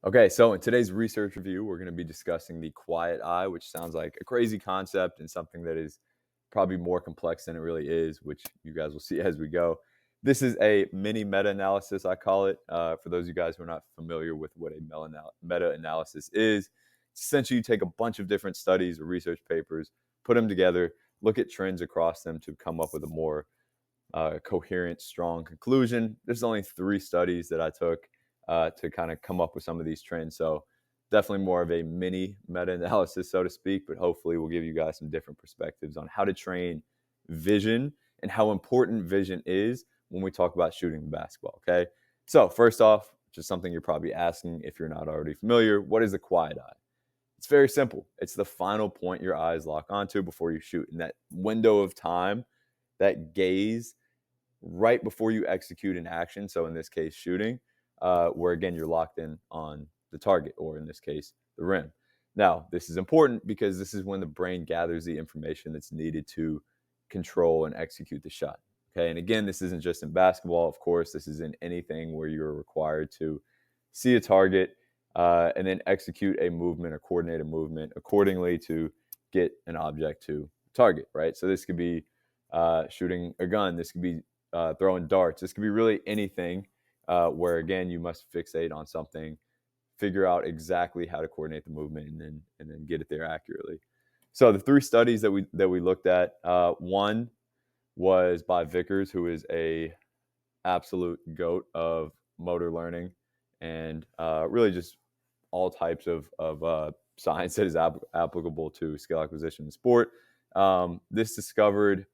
Okay, so in today's research review, we're going to be discussing the quiet eye, which sounds like a crazy concept and something that is probably more complex than it really is, which you guys will see as we go. This is a mini meta analysis, I call it. For those of you guys who are not familiar with what a meta analysis is, essentially you take a bunch of different studies or research papers, put them together, look at trends across them to come up with a more coherent, strong conclusion. There's only 3 studies that I took to kind of come up with some of these trends. So definitely more of a mini meta-analysis, so to speak, but hopefully we'll give you guys some different perspectives on how to train vision and how important vision is when we talk about shooting the basketball, okay? So first off, just something you're probably asking if you're not already familiar, what is the quiet eye? It's very simple. It's the final point your eyes lock onto before you shoot. In that window of time, that gaze right before you execute an action. So in this case, shooting, where again, you're locked in on the target, or in this case, the rim. Now, this is important because this is when the brain gathers the information that's needed to control and execute the shot. Okay. And again, this isn't just in basketball, of course, this is in anything where you're required to see a target and then execute a movement or coordinate a movement accordingly to get an object to target, right? So this could be shooting a gun, this could be throwing darts. This could be really anything where, again, you must fixate on something, figure out exactly how to coordinate the movement, and then get it there accurately. So the 3 studies that we looked at, one was by Vickers, who is a absolute goat of motor learning and really just all types of science that is applicable to skill acquisition in sport. This discovered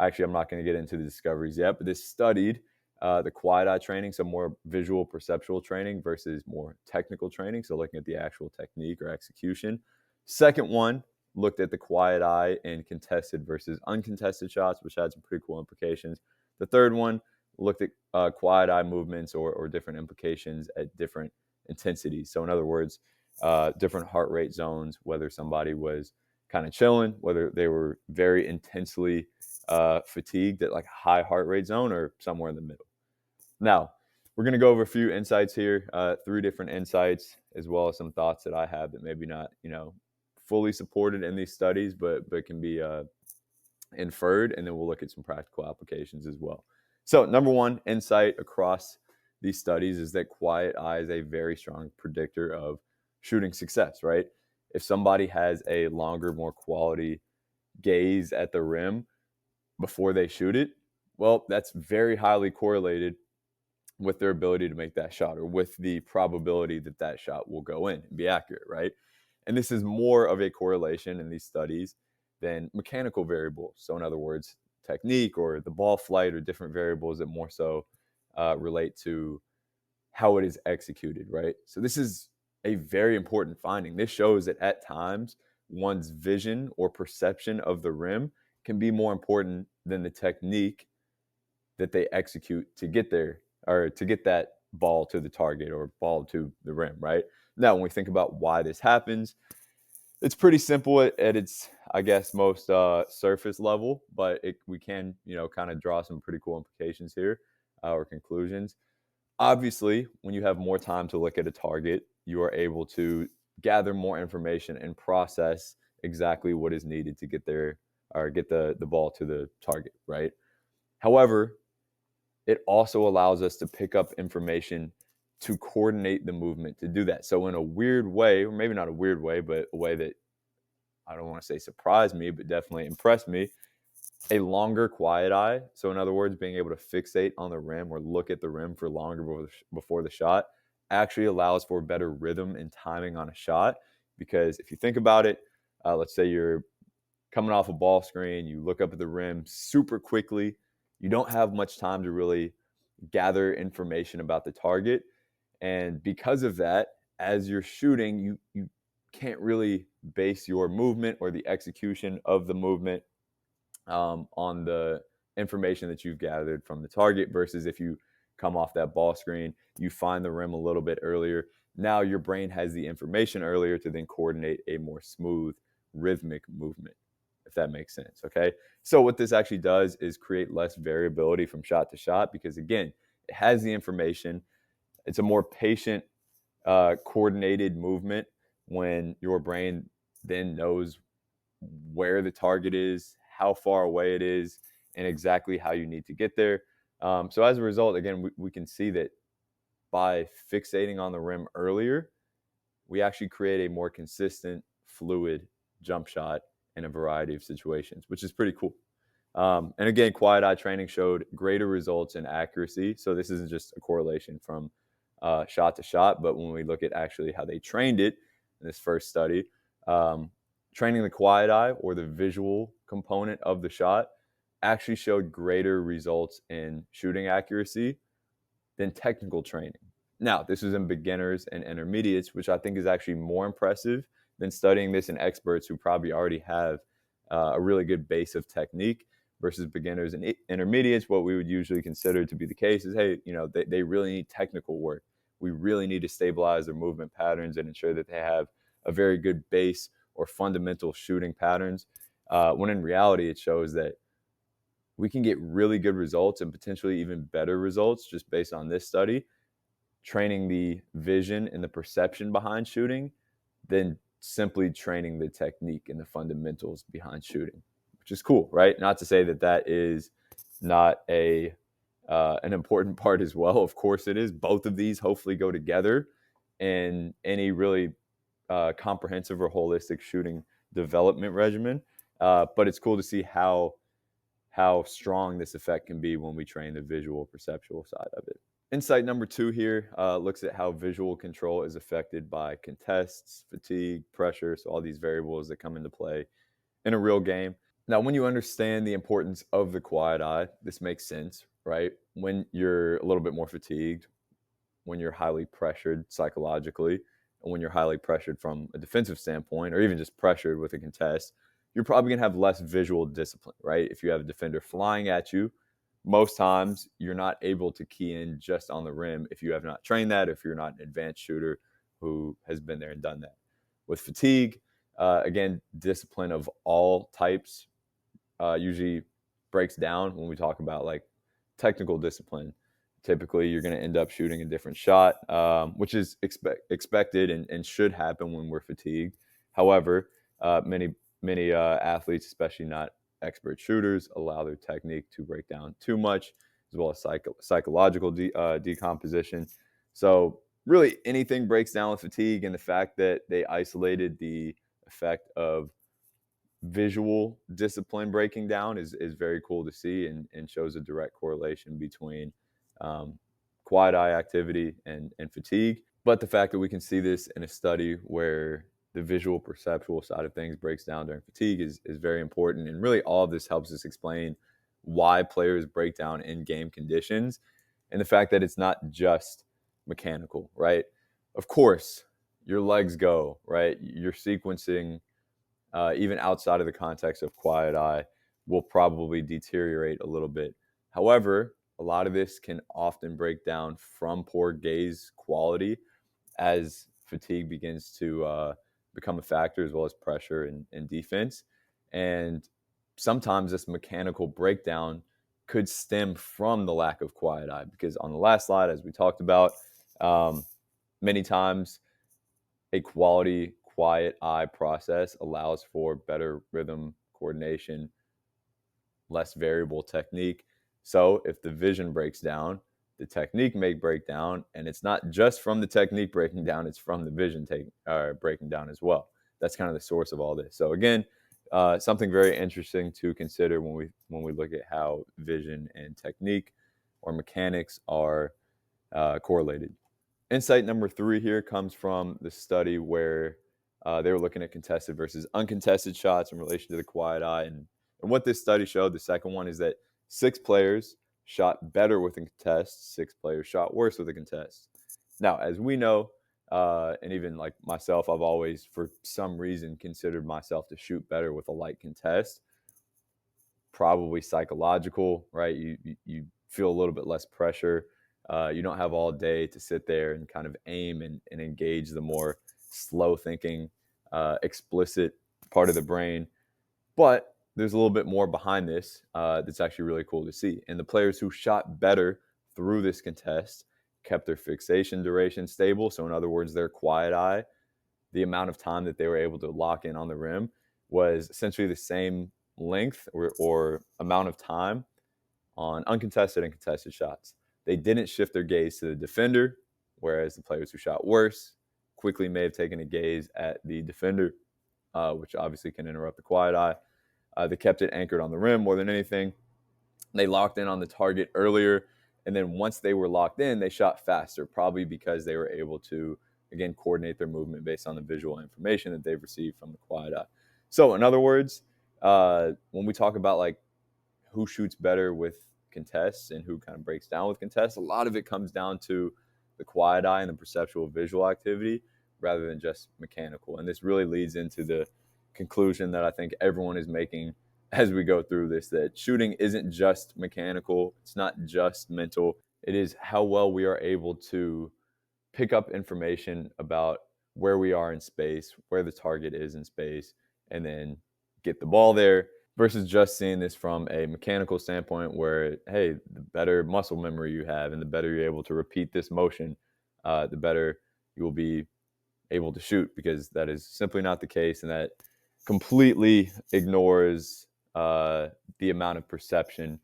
Actually, I'm not going to get into the discoveries yet, but this studied the quiet eye training, so more visual perceptual training versus more technical training, so looking at the actual technique or execution. Second one looked at the quiet eye in contested versus uncontested shots, which had some pretty cool implications. The third one looked at quiet eye movements or different implications at different intensities. So in other words, different heart rate zones, whether somebody was kind of chilling, whether they were very intensely fatigued at like a high heart rate zone or somewhere in the middle. Now, we're going to go over a few insights here, 3 different insights, as well as some thoughts that I have that maybe not, fully supported in these studies, but can be inferred, and then we'll look at some practical applications as well. So, number one insight across these studies is that quiet eye is a very strong predictor of shooting success, right? If somebody has a longer, more quality gaze at the rim before they shoot it, well, that's very highly correlated with their ability to make that shot, or with the probability that that shot will go in and be accurate, right? And this is more of a correlation in these studies than mechanical variables. So, in other words, technique or the ball flight or different variables that more so relate to how it is executed, right? So, this is a very important finding. This shows that at times one's vision or perception of the rim can be more important than the technique that they execute to get there, or to get that ball to the target or ball to the rim, right? Now, when we think about why this happens, it's pretty simple at its, I guess, most surface level, but we can, kind of draw some pretty cool implications here or conclusions. Obviously, when you have more time to look at a target, you are able to gather more information and process exactly what is needed to get there or get the ball to the target, right? However, it also allows us to pick up information to coordinate the movement to do that. So in a weird way, or maybe not a weird way, but a way that I don't want to say surprised me, but definitely impressed me, a longer quiet eye. So in other words, being able to fixate on the rim or look at the rim for longer before the shot actually allows for better rhythm and timing on a shot. Because if you think about it, let's say you're coming off a ball screen, you look up at the rim super quickly. You don't have much time to really gather information about the target. And because of that, as you're shooting, you can't really base your movement or the execution of the movement on the information that you've gathered from the target, versus if you come off that ball screen, you find the rim a little bit earlier. Now your brain has the information earlier to then coordinate a more smooth, rhythmic movement, if that makes sense. Okay. So what this actually does is create less variability from shot to shot, because again, it has the information. It's a more patient coordinated movement when your brain then knows where the target is, how far away it is, and exactly how you need to get there. So as a result, again, we can see that by fixating on the rim earlier, we actually create a more consistent, fluid jump shot in a variety of situations, which is pretty cool. And again, quiet eye training showed greater results in accuracy. So this isn't just a correlation from shot to shot, but when we look at actually how they trained it in this first study, um, training the quiet eye or the visual component of the shot actually showed greater results in shooting accuracy than technical training. Now, this is in beginners and intermediates, which I think is actually more impressive than studying this in experts who probably already have a really good base of technique versus beginners and intermediates. What we would usually consider to be the case is, hey, they really need technical work. We really need to stabilize their movement patterns and ensure that they have a very good base or fundamental shooting patterns. When in reality, it shows that we can get really good results and potentially even better results just based on this study, training the vision and the perception behind shooting than simply training the technique and the fundamentals behind shooting, which is cool, right? Not to say that that is not an important part as well. Of course, it is. Both of these hopefully go together in any really comprehensive or holistic shooting development regimen. But it's cool to see how strong this effect can be when we train the visual perceptual side of it. Insight number 2 here looks at how visual control is affected by contests, fatigue, pressure, so all these variables that come into play in a real game. Now, when you understand the importance of the quiet eye, this makes sense, right? When you're a little bit more fatigued, when you're highly pressured psychologically, and when you're highly pressured from a defensive standpoint, or even just pressured with a contest, you're probably going to have less visual discipline, right? If you have a defender flying at you, most times you're not able to key in just on the rim if you have not trained that, if you're not an advanced shooter who has been there and done that. With fatigue, again, discipline of all types usually breaks down when we talk about like technical discipline. Typically, you're going to end up shooting a different shot, which is expected and should happen when we're fatigued. However, many athletes, especially not expert shooters, allow their technique to break down too much, as well as psychological decomposition. So, really, anything breaks down with fatigue, and the fact that they isolated the effect of visual discipline breaking down is very cool to see and shows a direct correlation between um, quiet eye activity and fatigue. But the fact that we can see this in a study where the visual perceptual side of things breaks down during fatigue is very important. And really, all of this helps us explain why players break down in game conditions and the fact that it's not just mechanical, right? Of course, your legs go, right? You're sequencing even outside of the context of quiet eye, will probably deteriorate a little bit. However, a lot of this can often break down from poor gaze quality as fatigue begins to become a factor, as well as pressure and defense. And sometimes this mechanical breakdown could stem from the lack of quiet eye, because on the last slide, as we talked about, um, many times a quality quiet eye process allows for better rhythm coordination, less variable technique. So if the vision breaks down, the technique may break down, and it's not just from the technique breaking down, it's from the vision breaking down as well. That's kind of the source of all this. So again, something very interesting to consider when we look at how vision and technique or mechanics are correlated. Insight number 3 here comes from the study where they were looking at contested versus uncontested shots in relation to the quiet eye. And what this study showed, the second one, is that 6 players shot better with a contest, 6 players shot worse with a contest. Now, as we know, and even like myself, I've always, for some reason, considered myself to shoot better with a light contest. Probably psychological, right? You feel a little bit less pressure. You don't have all day to sit there and kind of aim and engage the more slow thinking, explicit part of the brain. But there's a little bit more behind this that's actually really cool to see. And the players who shot better through this contest kept their fixation duration stable. So in other words, their quiet eye, the amount of time that they were able to lock in on the rim was essentially the same length or amount of time on uncontested and contested shots. They didn't shift their gaze to the defender, whereas the players who shot worse quickly may have taken a gaze at the defender, which obviously can interrupt the quiet eye. They kept it anchored on the rim more than anything. They locked in on the target earlier, and then once they were locked in, they shot faster, probably because they were able to, again, coordinate their movement based on the visual information that they've received from the quiet eye. So in other words, when we talk about like who shoots better with contests and who kind of breaks down with contests, a lot of it comes down to the quiet eye and the perceptual visual activity rather than just mechanical. And this really leads into the conclusion that I think everyone is making as we go through this, that shooting isn't just mechanical, it's not just mental, it is how well we are able to pick up information about where we are in space, where the target is in space, and then get the ball there, versus just seeing this from a mechanical standpoint where, hey, the better muscle memory you have and the better you're able to repeat this motion, the better you will be able to shoot, because that is simply not the case. And that completely ignores the amount of perception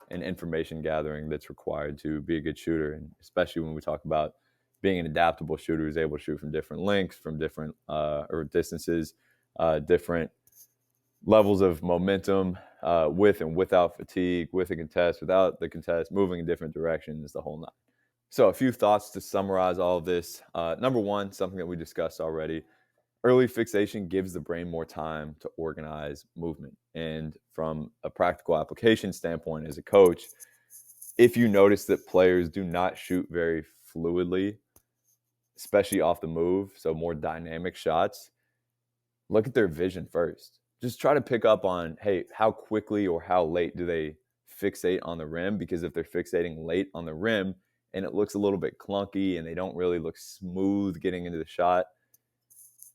and information gathering that's required to be a good shooter. And especially when we talk about being an adaptable shooter who's able to shoot from different lengths, from different or distances, different levels of momentum, with and without fatigue, with a contest, without the contest, moving in different directions, the whole nine. So a few thoughts to summarize all of this. Number one, something that we discussed already, early fixation gives the brain more time to organize movement. And from a practical application standpoint as a coach, if you notice that players do not shoot very fluidly, especially off the move, so more dynamic shots, look at their vision first. Just try to pick up on, hey, how quickly or how late do they fixate on the rim? Because if they're fixating late on the rim and it looks a little bit clunky and they don't really look smooth getting into the shot,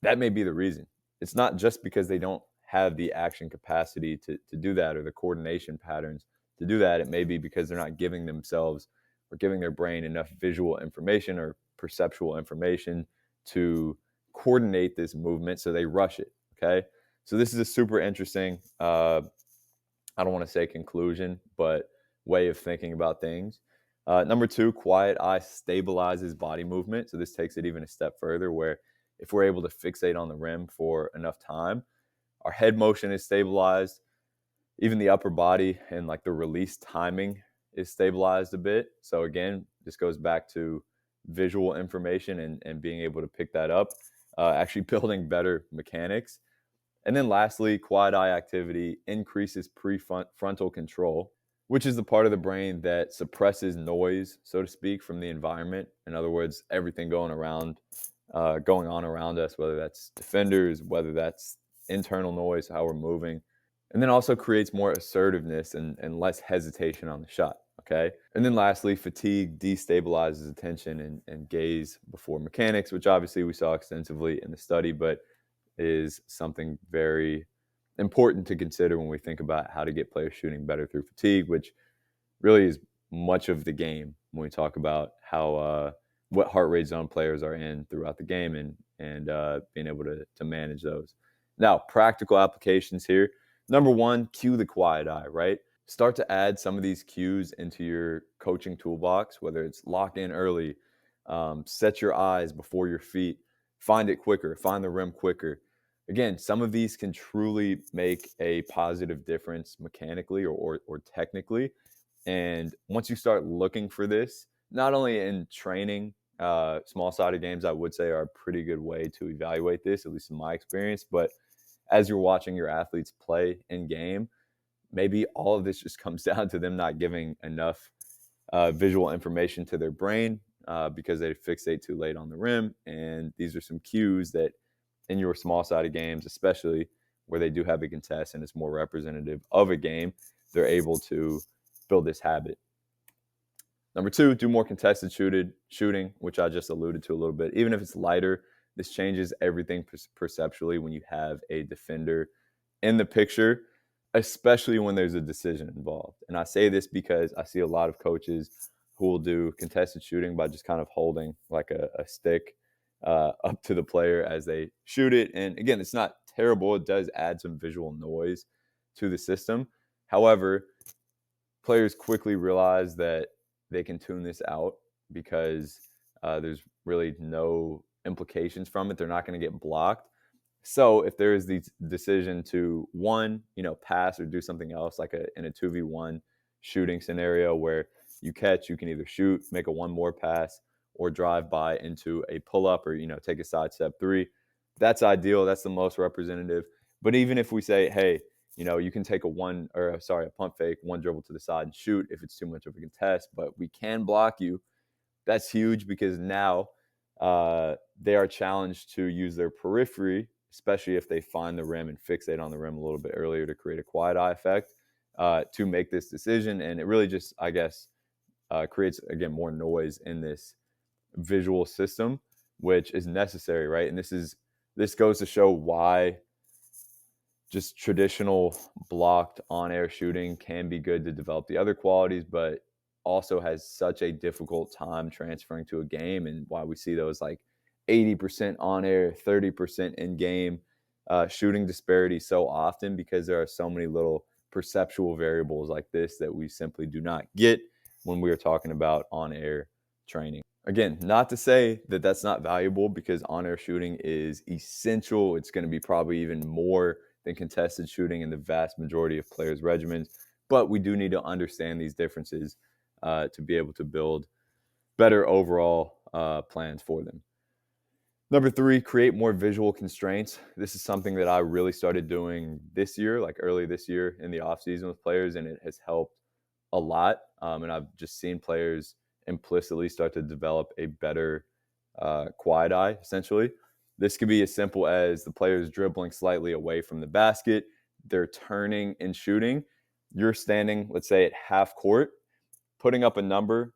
that may be the reason. It's not just because they don't have the action capacity to do that or the coordination patterns to do that. It may be because they're not giving themselves or giving their brain enough visual information or perceptual information to coordinate this movement, so they rush it. Okay. So this is a super interesting, I don't want to say conclusion, but way of thinking about things. Number two, quiet eye stabilizes body movement. So this takes it even a step further, where if we're able to fixate on the rim for enough time, our head motion is stabilized, even the upper body and like the release timing is stabilized a bit. So again, this goes back to visual information and being able to pick that up, actually building better mechanics. And then lastly, quiet eye activity increases prefrontal control, which is the part of the brain that suppresses noise, so to speak, from the environment. In other words, everything going on around us, whether that's defenders, whether that's internal noise, how we're moving, and then also creates more assertiveness and less hesitation on the shot. Okay. And then lastly, fatigue destabilizes attention and gaze before mechanics, which obviously we saw extensively in the study, but is something very important to consider when we think about how to get players shooting better through fatigue, which really is much of the game when we talk about how what heart rate zone players are in throughout the game and being able to manage those. Now, practical applications here. Number one, cue the quiet eye, right? Start to add some of these cues into your coaching toolbox, whether it's lock in early, set your eyes before your feet, find it quicker, find the rim quicker. Again, some of these can truly make a positive difference mechanically or technically. And once you start looking for this, not only in training, small sided games, I would say, are a pretty good way to evaluate this, at least in my experience. But as you're watching your athletes play in game, maybe all of this just comes down to them not giving enough visual information to their brain because they fixate too late on the rim. And these are some cues that in your small sided games, especially where they do have a contest and it's more representative of a game, they're able to build this habit. Number two, do more contested shooting, which I just alluded to a little bit. Even if it's lighter, this changes everything perceptually when you have a defender in the picture, especially when there's a decision involved. And I say this because I see a lot of coaches who will do contested shooting by just kind of holding like a stick up to the player as they shoot it. And again, it's not terrible. It does add some visual noise to the system. However, players quickly realize that they can tune this out because there's really no implications from it. They're not going to get blocked. So if there is the decision to one, pass or do something else, like in a 2v1 shooting scenario where you catch, you can either shoot, make a one more pass, or drive by into a pull up or take a side step three. That's ideal. That's the most representative. But even if we say, hey, you can take a pump fake, one dribble to the side and shoot if it's too much of a contest, but we can block you. That's huge because now they are challenged to use their periphery, especially if they find the rim and fixate on the rim a little bit earlier to create a quiet eye effect to make this decision. And it really just, I guess, creates, again, more noise in this visual system, which is necessary, right? And this goes to show why just traditional blocked on-air shooting can be good to develop the other qualities, but also has such a difficult time transferring to a game, and why we see those like 80% on-air, 30% in-game shooting disparity so often, because there are so many little perceptual variables like this that we simply do not get when we are talking about on-air training. Again, not to say that that's not valuable, because on-air shooting is essential. It's going to be probably even more than contested shooting in the vast majority of players' regimens. But we do need to understand these differences to be able to build better overall plans for them. Number 3, create more visual constraints. This is something that I really started doing this year, like early this year in the offseason with players, and it has helped a lot. And I've just seen players implicitly start to develop a better quiet eye, essentially. This could be as simple as the players dribbling slightly away from the basket, they're turning and shooting. You're standing, let's say, at half court, putting up a number,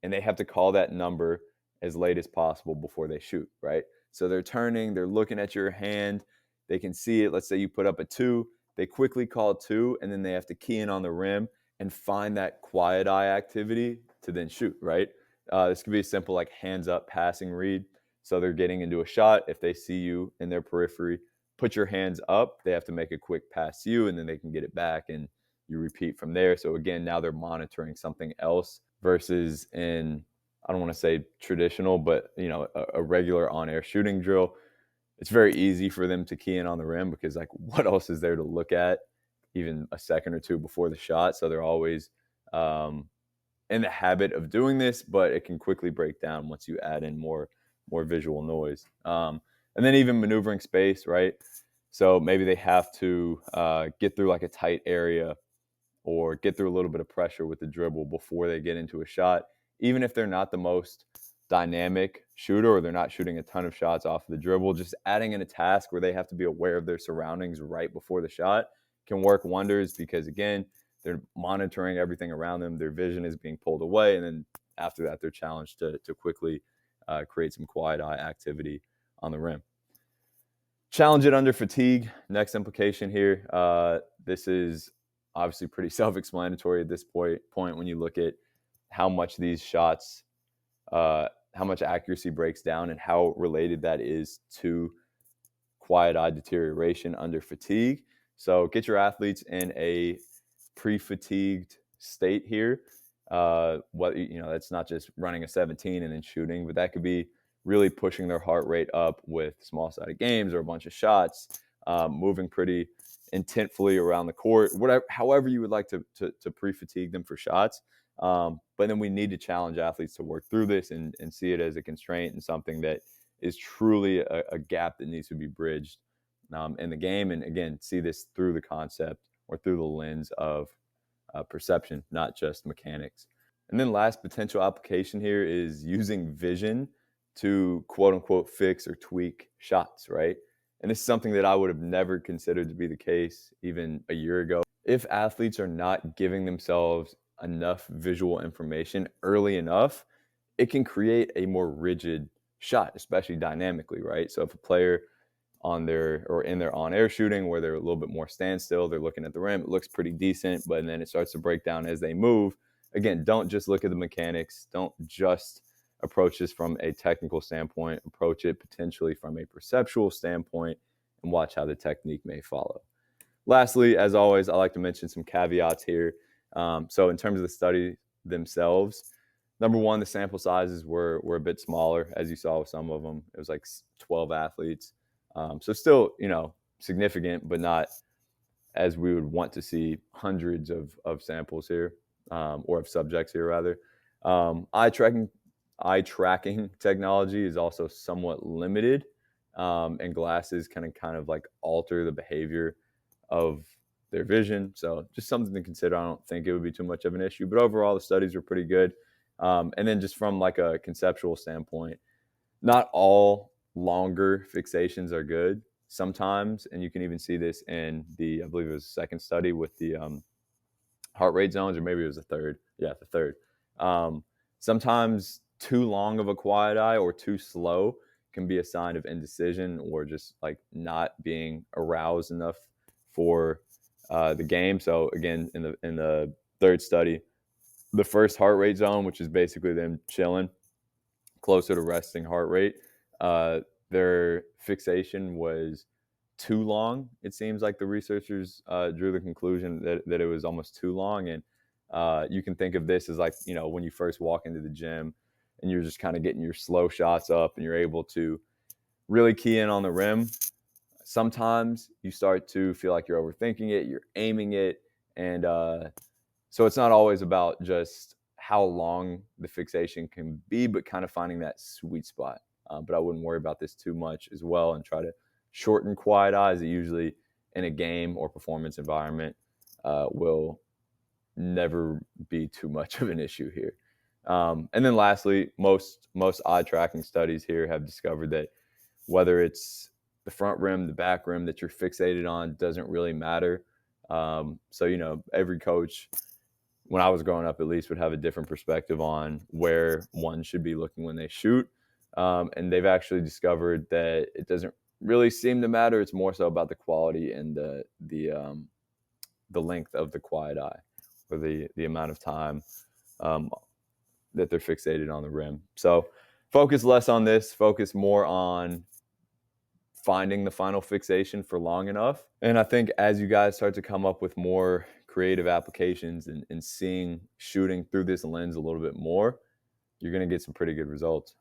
and they have to call that number as late as possible before they shoot, right? So they're turning, they're looking at your hand, they can see it. Let's say you put up a 2, they quickly call 2, and then they have to key in on the rim and find that quiet eye activity to then shoot, right? This could be a simple like hands up passing read. So they're getting into a shot. If they see you in their periphery, put your hands up. They have to make a quick pass to you, and then they can get it back, and you repeat from there. So again, now they're monitoring something else versus in, I don't want to say traditional, but a regular on-air shooting drill. It's very easy for them to key in on the rim because like what else is there to look at even a second or two before the shot? So they're always in the habit of doing this, but it can quickly break down once you add in more visual noise. And then even maneuvering space, right? So maybe they have to get through like a tight area or get through a little bit of pressure with the dribble before they get into a shot. Even if they're not the most dynamic shooter or they're not shooting a ton of shots off of the dribble, just adding in a task where they have to be aware of their surroundings right before the shot can work wonders, because again, they're monitoring everything around them. Their vision is being pulled away. And then after that, they're challenged to quickly create some quiet eye activity on the rim. Challenge it under fatigue. Next implication here. This is obviously pretty self-explanatory at this point when you look at how much these shots, how much accuracy breaks down and how related that is to quiet eye deterioration under fatigue. So get your athletes in a pre-fatigued state here. That's not just running a 17 and then shooting, but that could be really pushing their heart rate up with small-sided games or a bunch of shots, moving pretty intentfully around the court, however you would like to pre-fatigue them for shots. But then we need to challenge athletes to work through this and see it as a constraint and something that is truly a gap that needs to be bridged in the game. And again, see this through the concept or through the lens of perception, not just mechanics. And then last potential application here is using vision to quote unquote fix or tweak shots, right? And this is something that I would have never considered to be the case even a year ago. If athletes are not giving themselves enough visual information early enough, it can create a more rigid shot, especially dynamically, right? So if a player in their on-air shooting where they're a little bit more standstill, they're looking at the rim, it looks pretty decent, but then it starts to break down as they move. again, don't just look at the mechanics. Don't just approach this from a technical standpoint. Approach it potentially from a perceptual standpoint and watch how the technique may follow. Lastly, as always, I like to mention some caveats here. So in terms of the study themselves, number one, the sample sizes were a bit smaller, as you saw with some of them. It was like 12 athletes. So still, significant, but not as we would want to see hundreds of samples here, or of subjects here rather. Eye tracking technology is also somewhat limited, and glasses can kind of like alter the behavior of their vision. So just something to consider. I don't think it would be too much of an issue, but overall the studies were pretty good. And then just from like a conceptual standpoint, not all longer fixations are good. Sometimes, and you can even see this in I believe it was the second study with the heart rate zones, or maybe it was the third. Yeah, the third. Sometimes too long of a quiet eye or too slow can be a sign of indecision or just like not being aroused enough for the game. So again, in the third study, the first heart rate zone, which is basically them chilling closer to resting heart rate, their fixation was too long. It seems like the researchers drew the conclusion that it was almost too long. And you can think of this as like, when you first walk into the gym and you're just kind of getting your slow shots up and you're able to really key in on the rim. Sometimes you start to feel like you're overthinking it, you're aiming it. And so it's not always about just how long the fixation can be, but kind of finding that sweet spot. But I wouldn't worry about this too much as well and try to shorten quiet eyes. It usually in a game or performance environment will never be too much of an issue here. And then lastly, most eye tracking studies here have discovered that whether it's the front rim, the back rim that you're fixated on doesn't really matter. So, every coach, when I was growing up at least, would have a different perspective on where one should be looking when they shoot. And they've actually discovered that it doesn't really seem to matter. It's more so about the quality and the length of the quiet eye, or the amount of time that they're fixated on the rim. So focus less on this, focus more on finding the final fixation for long enough. And I think as you guys start to come up with more creative applications and seeing shooting through this lens a little bit more, you're going to get some pretty good results.